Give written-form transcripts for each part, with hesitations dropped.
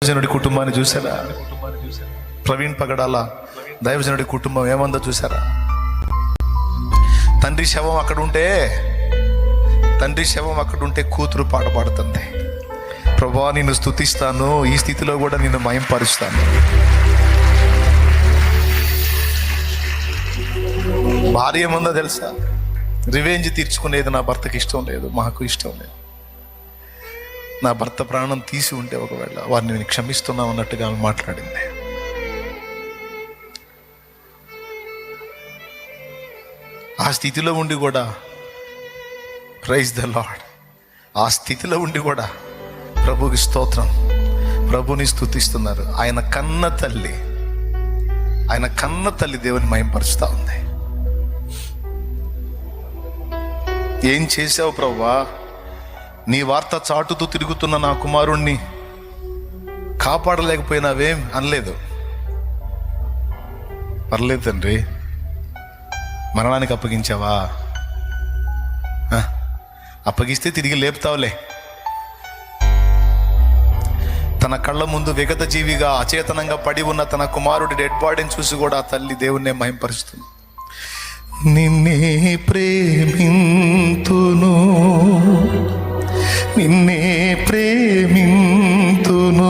దైవజనుడి కుటుంబాన్ని చూసారా? ప్రవీణ్ పగడాల దైవజనుడి కుటుంబం ఏమందో చూసారా? తండ్రి శవం అక్కడుంటే కూతురు పాట పాడుతుంది, ప్రభువా నిన్ను స్తుతిస్తాను, ఈ స్థితిలో కూడా నిన్ను మహింపరుస్తాను. భార్య ఏముందో తెలుసా? రివెంజ్ తీర్చుకునేది నా భర్తకి ఇష్టం లేదు, మాకు ఇష్టం లేదు. నా భర్త ప్రాణం తీసి ఉంటే ఒకవేళ వారిని నేను క్షమిస్తున్నాం అన్నట్టుగా ఆమె మాట్లాడింది. ఆ స్థితిలో ఉండి కూడా, ప్రైజ్ ద లార్డ్, ఆ స్థితిలో ఉండి కూడా ప్రభుకి స్తోత్రం, ప్రభుని స్తుతిస్తున్నారు. ఆయన కన్న తల్లి దేవుని మహింపరుస్తూ ఉంది. ఏం చేసావు ప్రభువా? నీ వార్త చాటుతూ తిరుగుతున్న నా కుమారుణ్ణి కాపాడలేకపోయినావేం అనలేదు. పర్లేదు తండ్రి, మరణానికి అప్పగించావా? అప్పగిస్తే తిరిగి లేపుతావులే. తన కళ్ళ ముందు విగత జీవిగా అచేతనంగా పడి ఉన్న తన కుమారుడి డెడ్ బాడీని చూసి కూడా ఆ తల్లి దేవుణ్ణే మహింపరుస్తుంది. నిన్నే ప్రేమింతును, నిన్నే ప్రేమింతును.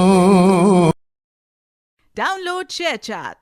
Download ShareChat.